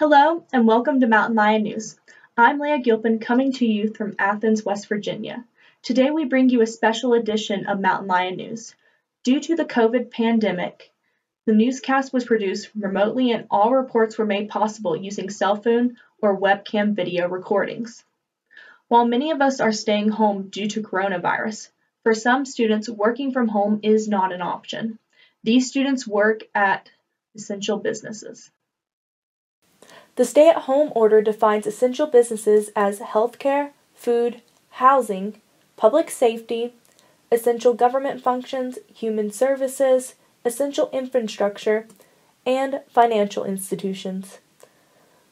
Hello and welcome to Mountain Lion News. I'm Leah Gilpin coming to you from Athens, West Virginia. Today we bring you a special edition of Mountain Lion News. Due to the COVID pandemic, the newscast was produced remotely and all reports were made possible using cell phone or webcam video recordings. While many of us are staying home due to coronavirus, for some students working from home is not an option. These students work at essential businesses. The stay-at-home order defines essential businesses as healthcare, food, housing, public safety, essential government functions, human services, essential infrastructure, and financial institutions.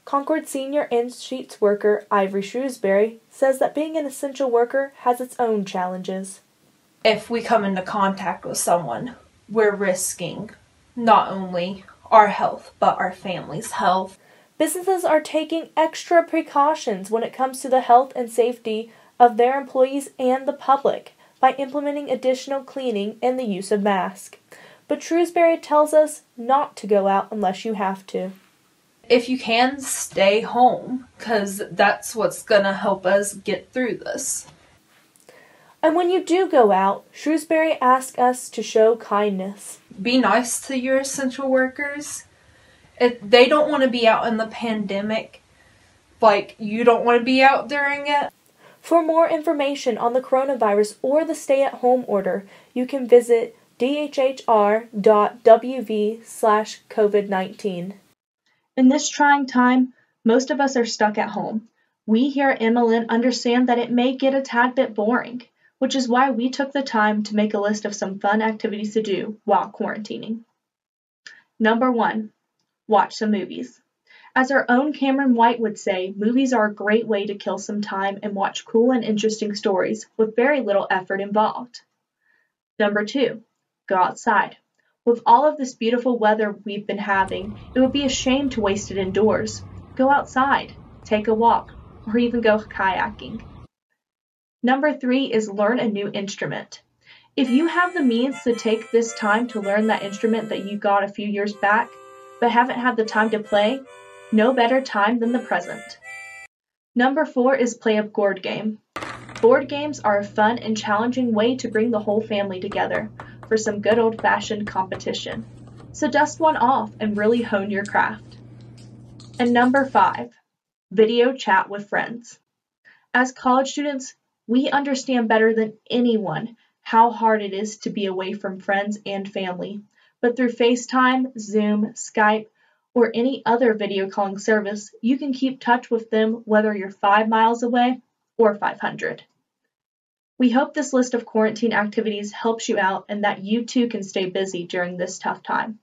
Concord Senior and Sheets worker Ivory Shrewsbury says that being an essential worker has its own challenges. If we come into contact with someone, we're risking not only our health, but our family's health. Businesses are taking extra precautions when it comes to the health and safety of their employees and the public by implementing additional cleaning and the use of masks. But Shrewsbury tells us not to go out unless you have to. If you can, stay home, because that's what's going to help us get through this. And when you do go out, Shrewsbury asks us to show kindness. Be nice to your essential workers. If they don't want to be out in the pandemic, like you don't want to be out during it. For more information on the coronavirus or the stay-at-home order, you can visit dhhr.wv/COVID-19. In this trying time, most of us are stuck at home. We here at MLN understand that it may get a tad bit boring, which is why we took the time to make a list of some fun activities to do while quarantining. Number 1. Watch some movies. As our own Cameron White would say, movies are a great way to kill some time and watch cool and interesting stories with very little effort involved. Number 2. Go outside. With all of this beautiful weather we've been having, it would be a shame to waste it indoors. Go outside, take a walk, or even go kayaking. Number 3 is learn a new instrument. If you have the means to take this time to learn that instrument that you got a few years back, but haven't had the time to play, no better time than the present. Number 4 is play a board game. Board games are a fun and challenging way to bring the whole family together for some good old-fashioned competition. So dust one off and really hone your craft. And number 5, video chat with friends. As college students, we understand better than anyone how hard it is to be away from friends and family. But through FaceTime, Zoom, Skype, or any other video calling service, you can keep touch with them whether you're 5 miles away or 500. We hope this list of quarantine activities helps you out and that you too can stay busy during this tough time.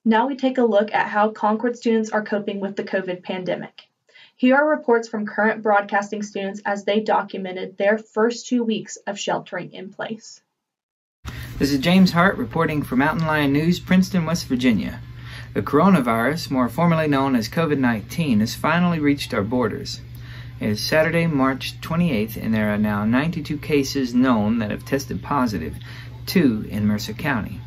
Now we take a look at how Concord students are coping with the COVID pandemic. Here are reports from current broadcasting students as they documented their first 2 weeks of sheltering in place. This is James Hart reporting for Mountain Lion News, Princeton, West Virginia. The coronavirus, more formally known as COVID-19, has finally reached our borders. It is Saturday, March 28th, and there are now 92 cases known that have tested positive, 2 in Mercer County.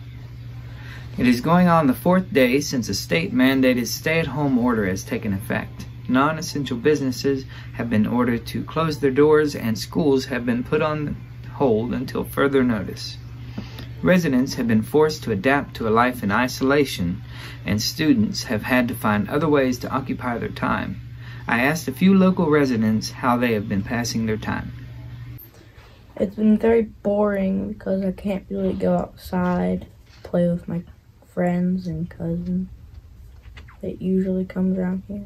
It is going on the 4th day since a state-mandated stay-at-home order has taken effect. Non-essential businesses have been ordered to close their doors and schools have been put on hold until further notice. Residents have been forced to adapt to a life in isolation, and students have had to find other ways to occupy their time. I asked a few local residents how they have been passing their time. It's been very boring because I can't really go outside, play with my friends and cousins that usually comes around here.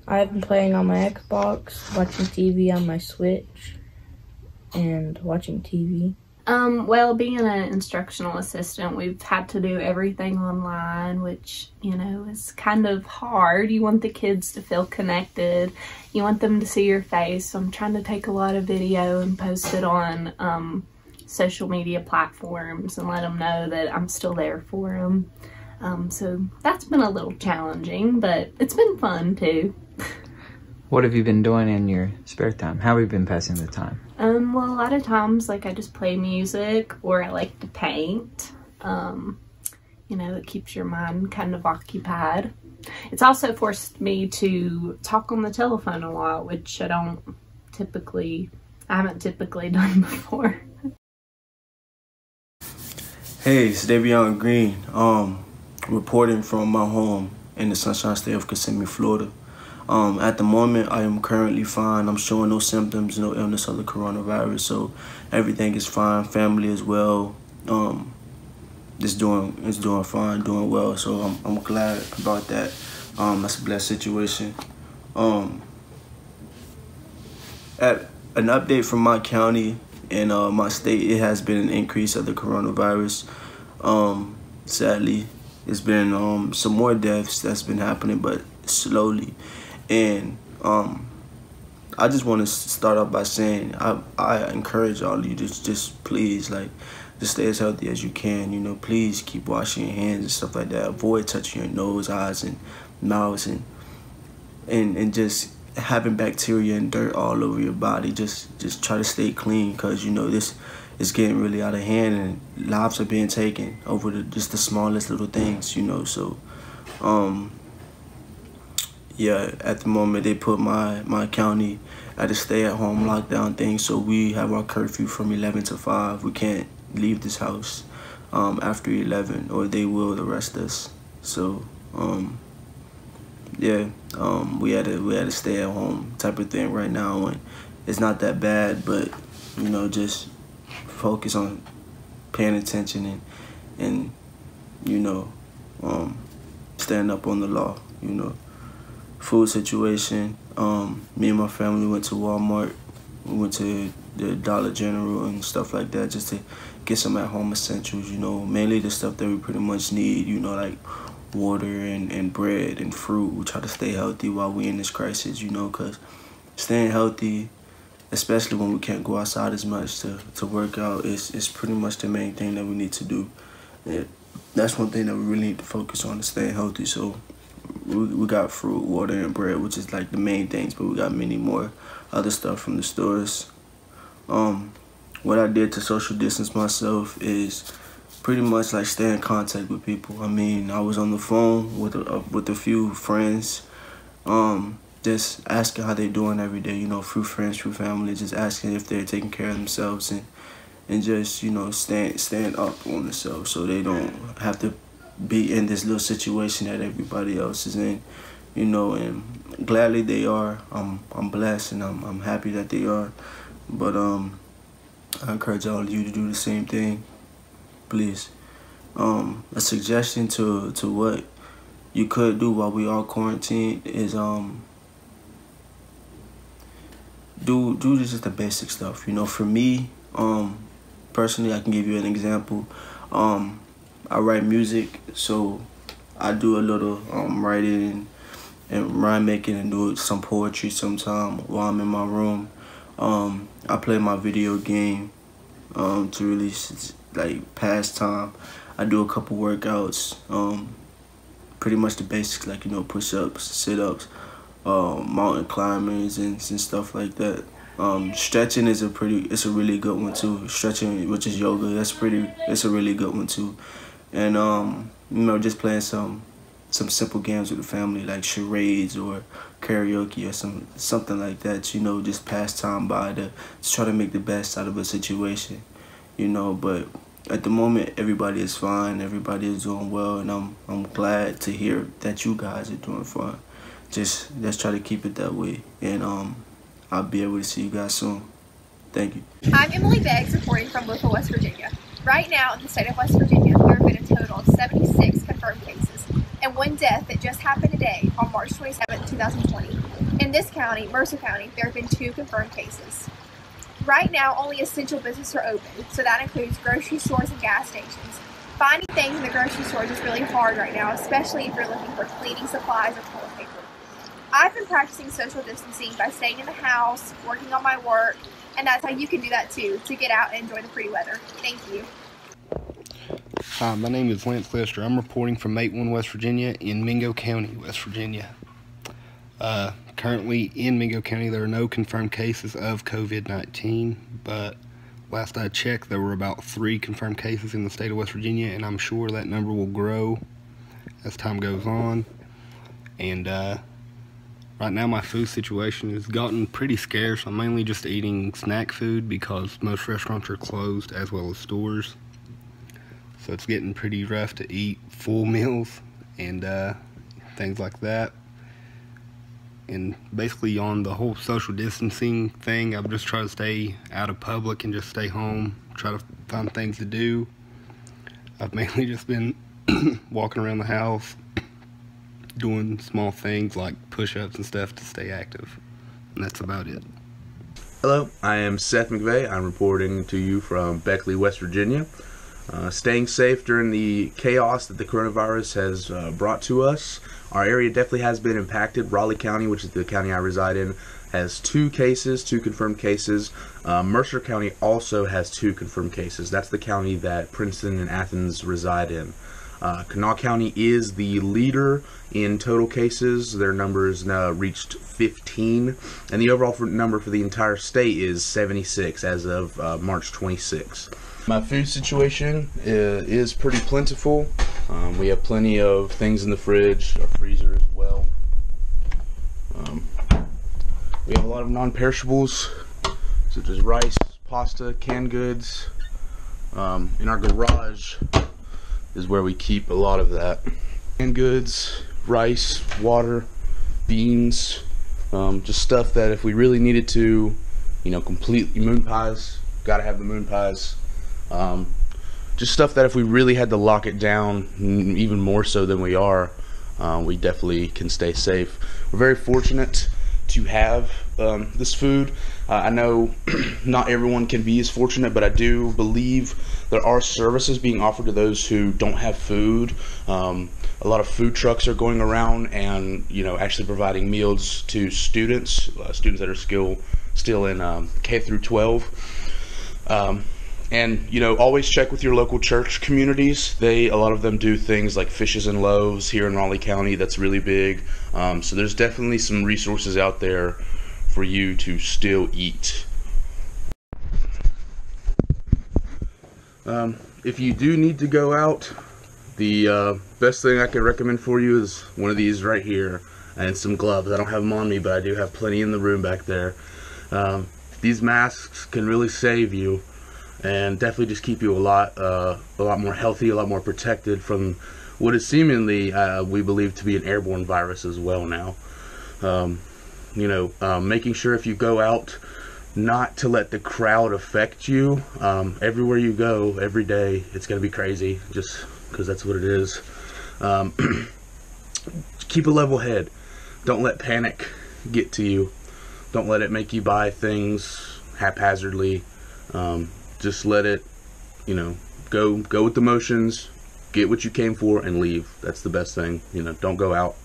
I've been playing on my Xbox, watching TV on my Switch, and watching TV. Well, being an instructional assistant, we've had to do everything online, which, is kind of hard. You want the kids to feel connected. You want them to see your face. So I'm trying to take a lot of video and post it on social media platforms and let them know that I'm still there for them. So that's been a little challenging, but it's been fun too. What have you been doing in your spare time? How have you been passing the time? Well, a lot of times, I just play music, or I like to paint. It keeps your mind kind of occupied. It's also forced me to talk on the telephone a lot, which I haven't typically done before. Hey, it's Davion Green, reporting from my home in the Sunshine State of Kissimmee, Florida. At the moment, I am currently fine. I'm showing no symptoms, no illness of the coronavirus, so everything is fine. Family as well. It's doing fine, doing well. So I'm glad about that. That's a blessed situation. At an update from my county and my state, it has been an increase of the coronavirus. Sadly, it's been some more deaths that's been happening, but slowly. And I just want to start off by saying I encourage all of you to just please, like, just stay as healthy as you can. You know, please keep washing your hands and stuff like that. Avoid touching your nose, eyes, and mouths, and just having bacteria and dirt all over your body. Just try to stay clean, because you know this is getting really out of hand and lives are being taken over just the smallest little things. You know, so yeah, at the moment they put my county at a stay-at-home lockdown thing, so we have our curfew from 11 to 5. We can't leave this house after 11, or they will arrest us. So yeah, we had a stay-at-home type of thing right now, and it's not that bad, but you know, just focus on paying attention and you know, stand up on the law. You know, food situation. Me and my family went to Walmart. We went to the Dollar General and stuff like that, just to get some at-home essentials, you know, mainly the stuff that we pretty much need, you know, like water and bread and fruit. We try to stay healthy while we in this crisis, you know, because staying healthy, especially when we can't go outside as much to work out, is pretty much the main thing that we need to do. And that's one thing that we really need to focus on, is staying healthy. So we got fruit, water, and bread, which is like the main things, but we got many more other stuff from the stores. What I did to social distance myself is pretty much like stay in contact with people. I mean, I was on the phone with a few friends, just asking how they're doing every day, you know, through friends, through family, just asking if they're taking care of themselves, and just, you know, stand up on themselves so they don't have to be in this little situation that everybody else is in, you know. And gladly they are. I'm blessed, and I'm happy that they are. But I encourage all of you to do the same thing, please. A suggestion to what you could do while we are quarantined is do just the basic stuff. You know, for me, personally, I can give you an example. I write music, so I do a little writing and rhyme making, and do some poetry sometime while I'm in my room. I play my video game to really like pass time. I do a couple workouts, pretty much the basics, like, you know, push-ups, sit-ups, mountain climbers and stuff like that. Stretching is a really good one too. Stretching, which is yoga, it's a really good one too. And you know, just playing some simple games with the family, like charades or karaoke or something like that, you know, just pass time by to try to make the best out of a situation, you know. But at the moment, everybody is fine, everybody is doing well, and I'm glad to hear that you guys are doing fine. Just let's try to keep it that way, and I'll be able to see you guys soon. Thank you. I'm Emily Beggs, reporting from Louisville, West Virginia. Right now in the state of West Virginia, there have been a total of 76 confirmed cases, and one death that just happened today on March 27, 2020. In this county, Mercer County, there have been 2 confirmed cases. Right now, only essential businesses are open, so that includes grocery stores and gas stations. Finding things in the grocery stores is really hard right now, especially if you're looking for cleaning supplies or toilet paper. I've been practicing social distancing by staying in the house, working on my work, and that's how you can do that too, to get out and enjoy the pretty weather. Thank you. Hi, my name is Lance Lester. I'm reporting from 81 West Virginia in Mingo County, West Virginia. Currently in Mingo County, there are no confirmed cases of COVID-19, but last I checked, there were about 3 confirmed cases in the state of West Virginia, and I'm sure that number will grow as time goes on. And right now my food situation has gotten pretty scarce. I'm mainly just eating snack food because most restaurants are closed, as well as stores. So it's getting pretty rough to eat full meals and things like that. And basically on the whole social distancing thing, I'm just trying to stay out of public and just stay home, try to find things to do. I've mainly just been walking around the house, doing small things like push-ups and stuff to stay active. And that's about it. Hello, I am Seth McVeigh. I'm reporting to you from Beckley, West Virginia. Staying safe during the chaos that the coronavirus has brought to us. Our area definitely has been impacted. Raleigh County, which is the county I reside in, has 2 confirmed cases. Mercer County also has 2 confirmed cases. That's the county that Princeton and Athens reside in. Kanawha County is the leader in total cases. Their numbers now reached 15, and the overall number for the entire state is 76 as of March 26. My food situation is pretty plentiful. We have plenty of things in the fridge, our freezer as well. We have a lot of non-perishables, such as rice, pasta, canned goods. In our garage is where we keep a lot of that. Canned goods, rice, water, beans, just stuff that if we really needed to, completely, moon pies, gotta have the moon pies. Just stuff that if we really had to lock it down, even more so than we are, we definitely can stay safe. We're very fortunate to have this food. I know not everyone can be as fortunate, but I do believe there are services being offered to those who don't have food. A lot of food trucks are going around and actually providing meals to students that are still in K through 12. And always check with your local church communities. A lot of them do things like Fishes and Loaves here in Raleigh County. That's really big. So there's definitely some resources out there for you to still eat. If you do need to go out, the best thing I could recommend for you is one of these right here and some gloves. I don't have them on me, but I do have plenty in the room back there. These masks can really save you and definitely just keep you a lot more healthy, a lot more protected from what is seemingly we believe to be an airborne virus as well now. Making sure if you go out not to let the crowd affect you. Everywhere you go, every day, it's going to be crazy, just because that's what it is. Keep a level head. Don't let panic get to you. Don't let it make you buy things haphazardly. Just let it, go with the motions, get what you came for, and leave. That's the best thing. Don't go out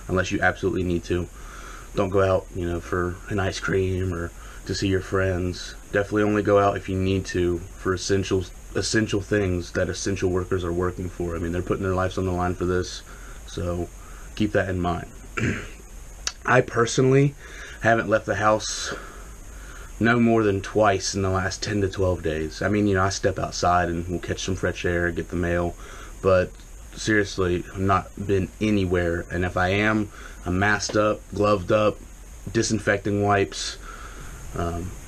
unless you absolutely need to. Don't go out, for an ice cream or to see your friends. Definitely only go out if you need to for essential things that essential workers are working for. I mean, they're putting their lives on the line for this, so keep that in mind. I personally haven't left the house no more than twice in the last 10 to 12 days. I mean, I step outside and we'll catch some fresh air, get the mail, but seriously, I've not been anywhere. And if I am, I'm masked up, gloved up, disinfecting wipes.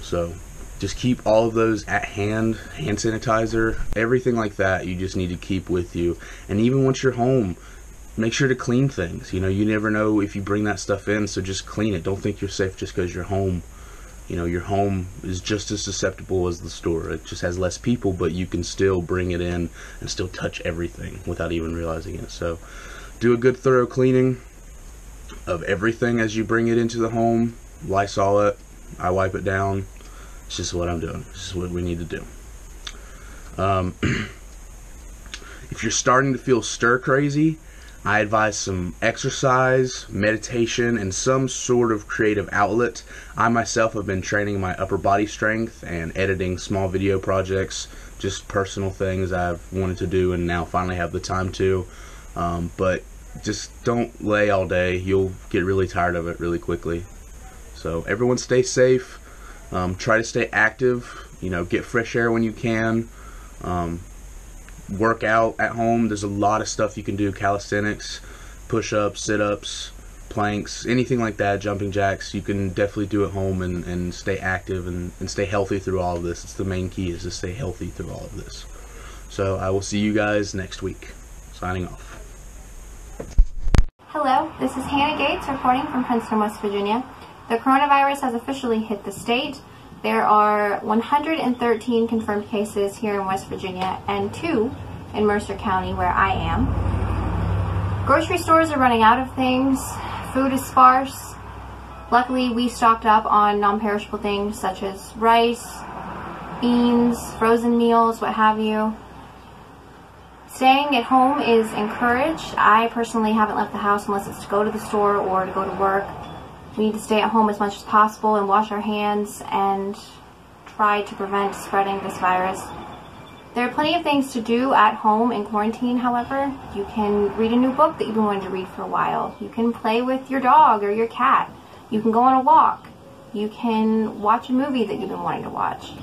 So just keep all of those at hand sanitizer, everything like that. You just need to keep with you. And even once you're home, make sure to clean things. You never know if you bring that stuff in, so just clean it. Don't think you're safe just because you're home. Your home is just as susceptible as the store. It just has less people, but you can still bring it in and still touch everything without even realizing it. So do a good thorough cleaning of everything as you bring it into the home. Lysol it. I wipe it down. It's just what I'm doing. This is what we need to do. If you're starting to feel stir crazy, I advise some exercise, meditation, and some sort of creative outlet. I myself have been training my upper body strength and editing small video projects, just personal things I've wanted to do and now finally have the time to. But just don't lay all day. You'll get really tired of it really quickly. So everyone stay safe. Try to stay active. Get fresh air when you can. Work out at home. There's a lot of stuff you can do. Calisthenics, push-ups, sit-ups, planks, anything like that, jumping jacks, you can definitely do at home and stay active and stay healthy through all of this. It's the main key, is to stay healthy through all of this. So I will see you guys next week. Signing off. Hello, this is Hannah Gates reporting from Princeton, West Virginia. The coronavirus has officially hit the state. There are 113 confirmed cases here in West Virginia and 2 in Mercer County, where I am. Grocery stores are running out of things. Food is sparse. Luckily, we stocked up on non-perishable things such as rice, beans, frozen meals, what have you. Staying at home is encouraged. I personally haven't left the house unless it's to go to the store or to go to work. We need to stay at home as much as possible and wash our hands and try to prevent spreading this virus. There are plenty of things to do at home in quarantine, however. You can read a new book that you've been wanting to read for a while. You can play with your dog or your cat. You can go on a walk. You can watch a movie that you've been wanting to watch.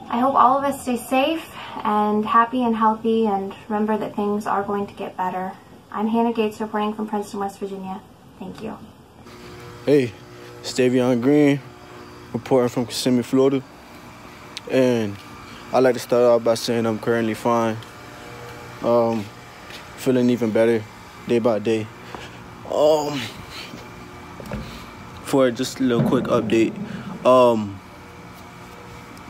I hope all of us stay safe and happy and healthy, and remember that things are going to get better. I'm Hannah Gates reporting from Princeton, West Virginia. Thank you. Hey, Stavion Green, reporting from Kissimmee, Florida. And I'd like to start off by saying I'm currently fine. Feeling even better day by day. For just a little quick update,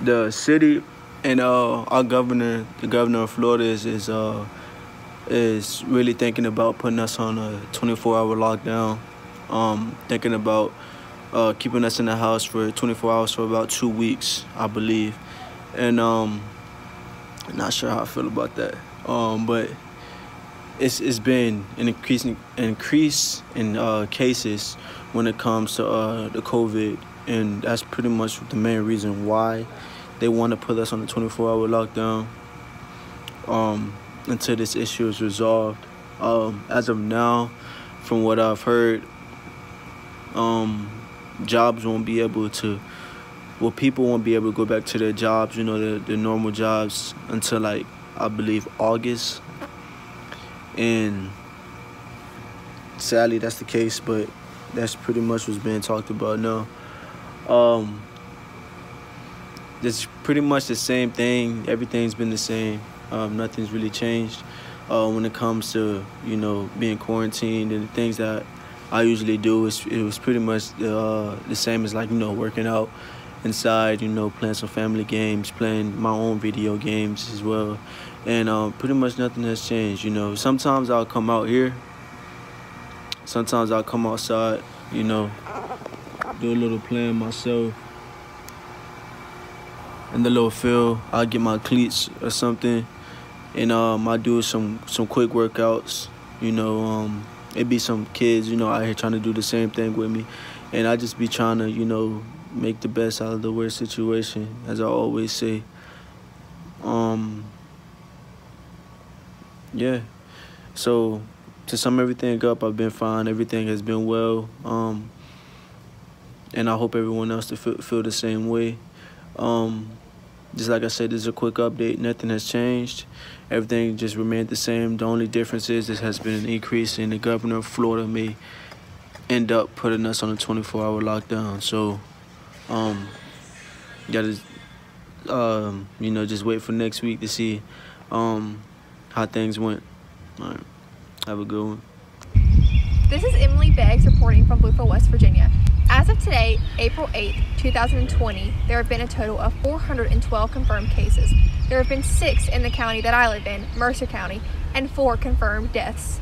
the city and our governor, the governor of Florida, is really thinking about putting us on a 24-hour lockdown. Thinking about keeping us in the house for 24 hours for about 2 weeks, I believe. And not sure how I feel about that. But it's been an increase in cases when it comes to the COVID, and that's pretty much the main reason why they want to put us on a 24-hour lockdown until this issue is resolved. As of now, from what I've heard, jobs won't be able to, people won't be able to go back to their jobs, their normal jobs, until, like, I believe August. And sadly, that's the case, but that's pretty much what's being talked about now. It's pretty much the same thing. Everything's been the same. Nothing's really changed when it comes to, being quarantined, and the things that I usually do. It was pretty much the same as, like, working out inside, playing some family games, playing my own video games as well. And pretty much nothing has changed, Sometimes I'll come out here. Sometimes I'll come outside, do a little playing myself. In the little field, I'll get my cleats or something, and I'll do some quick workouts, It'd be some kids, out here trying to do the same thing with me. And I just be trying to, make the best out of the worst situation, as I always say. Yeah. So, to sum everything up, I've been fine. Everything has been well. And I hope everyone else to feel the same way. Just like I said, this is a quick update. Nothing has changed. Everything just remained the same. The only difference is there has been an increase, and the governor of Florida may end up putting us on a 24-hour lockdown. So, gotta, just wait for next week to see how things went. All right. Have a good one. This is Emily Beggs reporting from Bluefield, West Virginia. As of today, April 8th, 2020, there have been a total of 412 confirmed cases. There have been 6 in the county that I live in, Mercer County, and 4 confirmed deaths.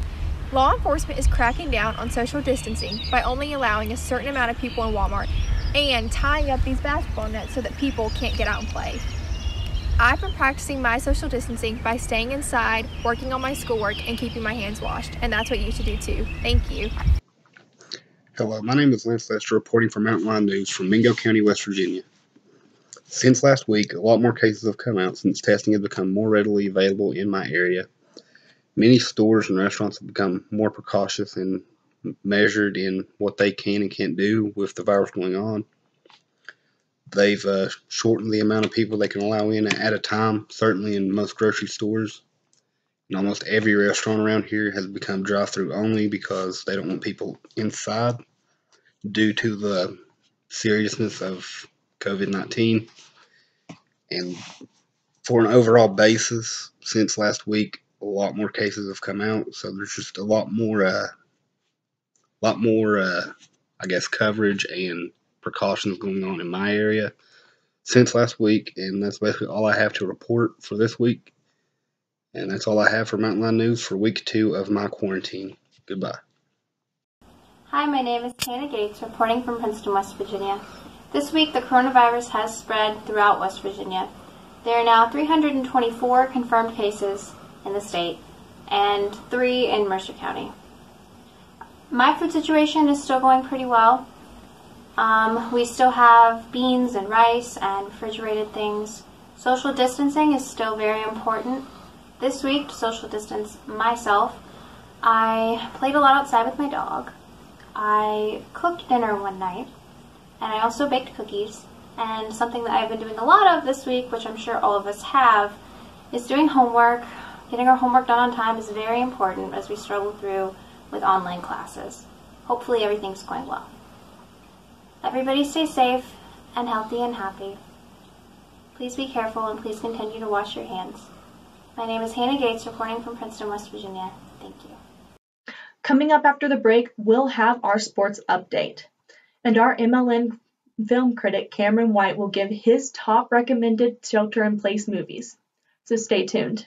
Law enforcement is cracking down on social distancing by only allowing a certain amount of people in Walmart and tying up these basketball nets so that people can't get out and play. I've been practicing my social distancing by staying inside, working on my schoolwork, and keeping my hands washed, and that's what you should do too. Thank you. Hello, my name is Lance Lester, reporting for MLN News from Mingo County, West Virginia. Since last week, a lot more cases have come out since testing has become more readily available in my area. Many stores and restaurants have become more precautious and measured in what they can and can't do with the virus going on. They've shortened the amount of people they can allow in at a time, certainly in most grocery stores. And almost every restaurant around here has become drive-through only because they don't want people inside due to the seriousness of COVID-19. And for an overall basis, since last week, a lot more cases have come out. So there's just a lot more, I guess, coverage and precautions going on in my area since last week. And that's basically all I have to report for this week. And that's all I have for Mountain Line News for week 2 of my quarantine. Goodbye. Hi, my name is Hannah Gates, reporting from Princeton, West Virginia. This week, the coronavirus has spread throughout West Virginia. There are now 324 confirmed cases in the state and 3 in Mercer County. My food situation is still going pretty well. We still have beans and rice and refrigerated things. Social distancing is still very important. This week, to social distance myself, I played a lot outside with my dog. I cooked dinner one night, and I also baked cookies. And something that I've been doing a lot of this week, which I'm sure all of us have, is doing homework. Getting our homework done on time is very important as we struggle through with online classes. Hopefully everything's going well. Everybody stay safe and healthy and happy. Please be careful and please continue to wash your hands. My name is Hannah Gates, reporting from Princeton, West Virginia. Thank you. Coming up after the break, we'll have our sports update. And our MLN film critic Cameron White will give his top recommended shelter-in-place movies. So stay tuned.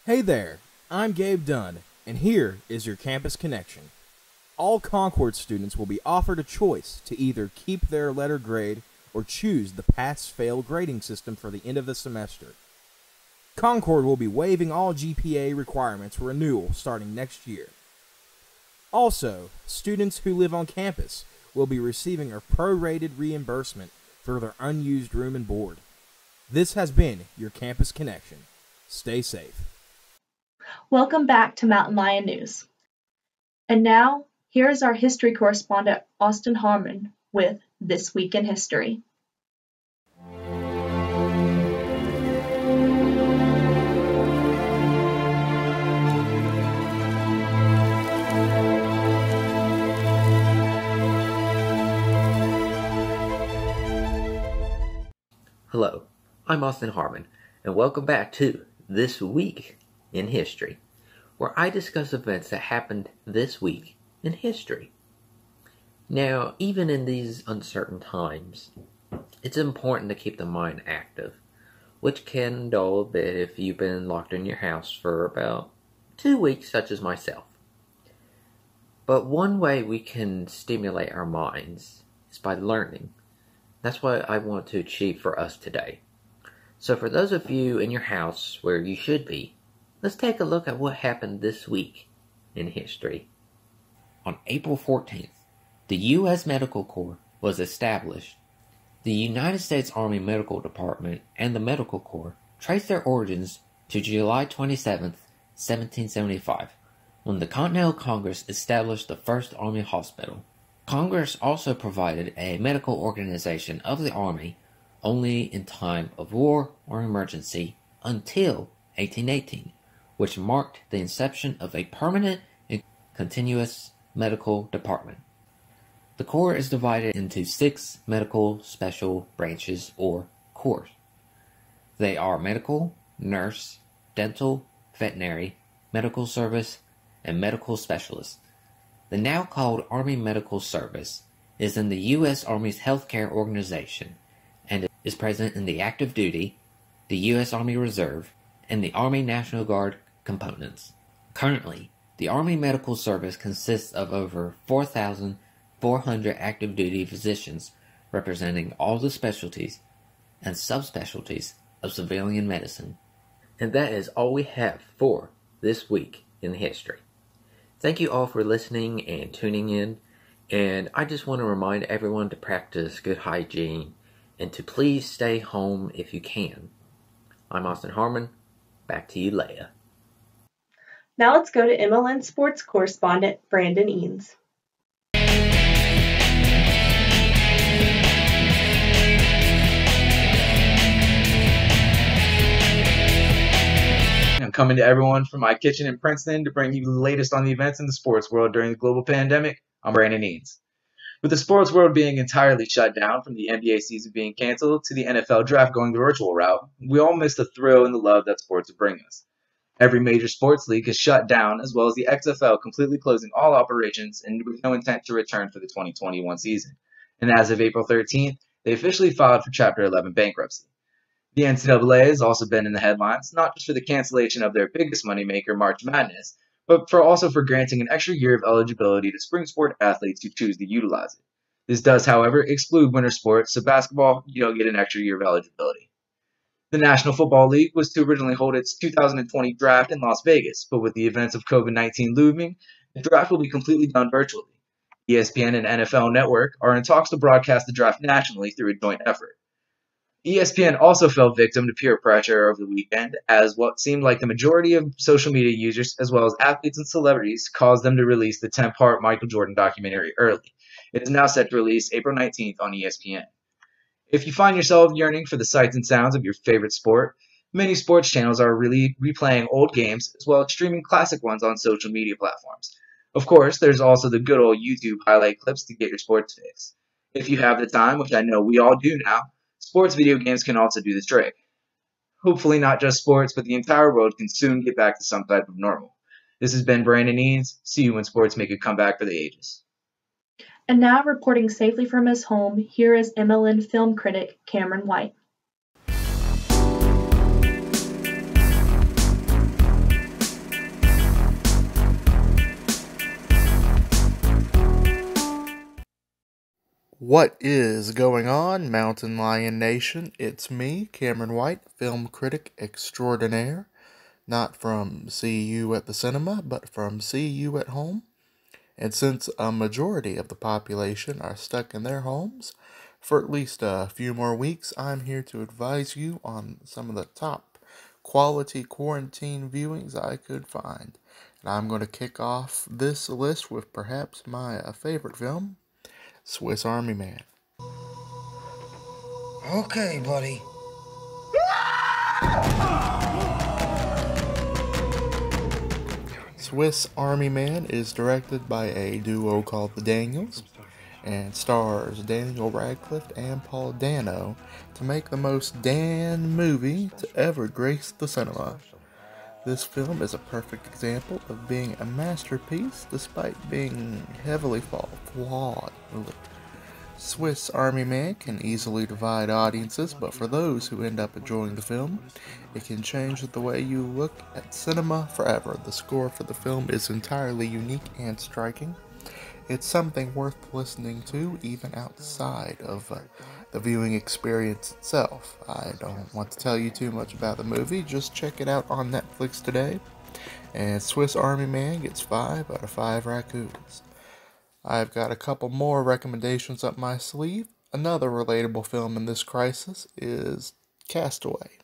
Hey there, I'm Gabe Dunn, and here is your Campus Connection. All Concord students will be offered a choice to either keep their letter grade or choose the pass-fail grading system for the end of the semester. Concord will be waiving all GPA requirements for renewal starting next year. Also, students who live on campus will be receiving a prorated reimbursement for their unused room and board. This has been your Campus Connection. Stay safe. Welcome back to Mountain Lion News. And now, here is our history correspondent, Austin Harmon, with This Week in History. Hello, I'm Austin Harmon, and welcome back to This Week in History, where I discuss events that happened this week in history. Now, even in these uncertain times, it's important to keep the mind active, which can dull a bit if you've been locked in your house for about 2 weeks, such as myself. But one way we can stimulate our minds is by learning. That's what I want to achieve for us today. So for those of you in your house where you should be, let's take a look at what happened this week in history. On April 14th, the U.S. Medical Corps was established. The United States Army Medical Department and the Medical Corps trace their origins to July 27, 1775, when the Continental Congress established the first Army hospital. Congress also provided a medical organization of the Army only in time of war or emergency until 1818, which marked the inception of a permanent and continuous medical department. The Corps is divided into 6 medical special branches or corps. They are medical, nurse, dental, veterinary, medical service, and medical specialist. The now called Army Medical Service is in the U.S. Army's healthcare organization and is present in the active duty, the U.S. Army Reserve, and the Army National Guard components. Currently, the Army Medical Service consists of over 4,400 active duty physicians representing all the specialties and subspecialties of civilian medicine. And that is all we have for this week in history. Thank you all for listening and tuning in, and I just want to remind everyone to practice good hygiene and to please stay home if you can. I'm Austin Harmon. Back to you, Leia. Now let's go to MLN sports correspondent Brandon Eanes. I'm coming to everyone from my kitchen in Princeton to bring you the latest on the events in the sports world during the global pandemic. I'm Brandon Eanes. With the sports world being entirely shut down, from the NBA season being canceled to the NFL draft going the virtual route, we all miss the thrill and the love that sports would bring us. Every major sports league is shut down, as well as the XFL completely closing all operations and with no intent to return for the 2021 season. And as of April 13th, they officially filed for Chapter 11 bankruptcy. The NCAA has also been in the headlines, not just for the cancellation of their biggest moneymaker, March Madness, but also for granting an extra year of eligibility to spring sport athletes who choose to utilize it. This does, however, exclude winter sports, so basketball, you don't get an extra year of eligibility. The National Football League was to originally hold its 2020 draft in Las Vegas, but with the events of COVID-19 looming, the draft will be completely done virtually. ESPN and NFL Network are in talks to broadcast the draft nationally through a joint effort. ESPN also fell victim to peer pressure over the weekend, as what seemed like the majority of social media users, as well as athletes and celebrities, caused them to release the 10-part Michael Jordan documentary early. It is now set to release April 19th on ESPN. If you find yourself yearning for the sights and sounds of your favorite sport, many sports channels are replaying old games, as well as streaming classic ones on social media platforms. Of course, there's also the good old YouTube highlight clips to get your sports fix. If you have the time, which I know we all do now, sports video games can also do the trick. Hopefully not just sports, but the entire world can soon get back to some type of normal. This has been Brandon Eanes. See you when sports make a comeback for the ages. And now reporting safely from his home, here is MLN film critic Cameron White. What is going on, Mountain Lion Nation? It's me, Cameron White, film critic extraordinaire. Not from CU at the cinema, but from CU at home. And since a majority of the population are stuck in their homes for at least a few more weeks, I'm here to advise you on some of the top quality quarantine viewings I could find. And I'm going to kick off this list with perhaps my favorite film, Swiss Army Man. Okay, buddy. Swiss Army Man is directed by a duo called the Daniels and stars Daniel Radcliffe and Paul Dano to make the most Dan movie to ever grace the cinema. This film is a perfect example of being a masterpiece despite being heavily flawed. Swiss Army Man can easily divide audiences, but for those who end up enjoying the film, it can change the way you look at cinema forever. The score for the film is entirely unique and striking. It's something worth listening to even outside of the viewing experience itself. I don't want to tell you too much about the movie, just check it out on Netflix today. And Swiss Army Man gets 5 out of 5 raccoons. I've got a couple more recommendations up my sleeve. Another relatable film in this crisis is Castaway.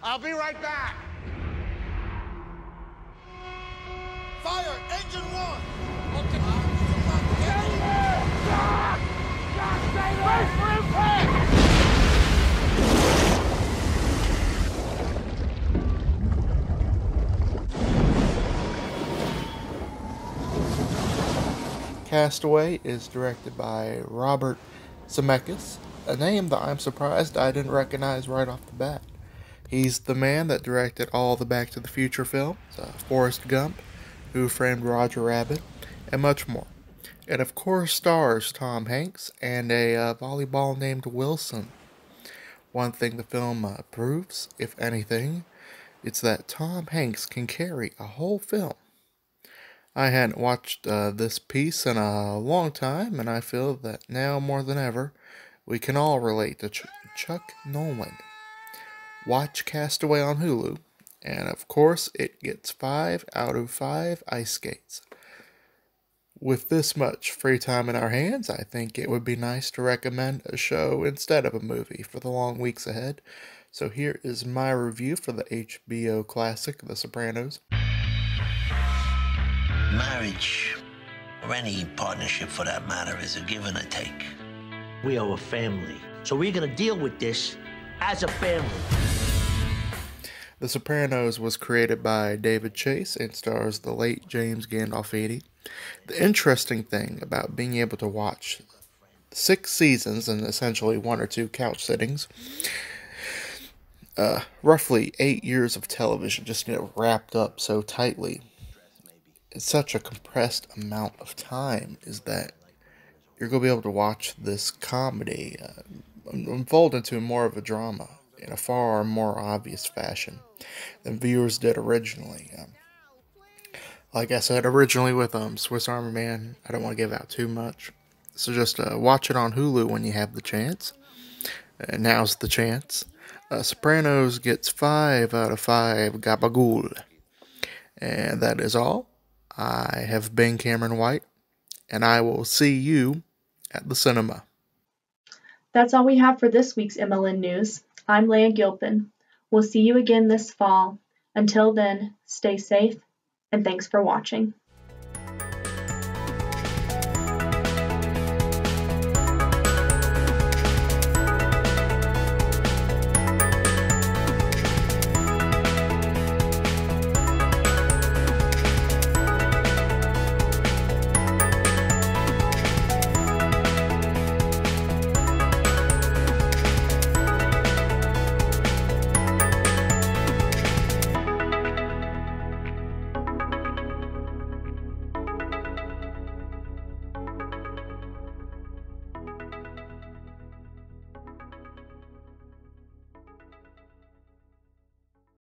I'll be right back. Fire, engine 1. Castaway is directed by Robert Zemeckis, a name that I'm surprised I didn't recognize right off the bat. He's the man that directed all the Back to the Future films, Forrest Gump, Who Framed Roger Rabbit, and much more. It of course stars Tom Hanks and a volleyball named Wilson. One thing the film proves, if anything, it's that Tom Hanks can carry a whole film. I hadn't watched this piece in a long time, and I feel that now more than ever, we can all relate to Chuck Nolan. Watch Castaway on Hulu, and of course it gets 5 out of 5 ice skates. With this much free time in our hands, I think it would be nice to recommend a show instead of a movie for the long weeks ahead. So here is my review for the HBO classic, The Sopranos. Marriage, or any partnership for that matter, is a give and a take. We are a family, so we're gonna deal with this as a family. The Sopranos was created by David Chase and stars the late James Gandolfini. The interesting thing about being able to watch 6 seasons in essentially 1 or 2 couch sittings, roughly 8 years of television just wrapped up so tightly in such a compressed amount of time, is that you're going to be able to watch this comedy unfold into more of a drama in a far more obvious fashion than viewers did originally. Like I said, originally with Swiss Army Man, I don't want to give out too much. So just watch it on Hulu when you have the chance. Now's the chance. Sopranos gets 5 out of 5 gabagool. And that is all. I have been Cameron White, and I will see you at the cinema. That's all we have for this week's MLN News. I'm Leah Gilpin. We'll see you again this fall. Until then, stay safe, and thanks for watching.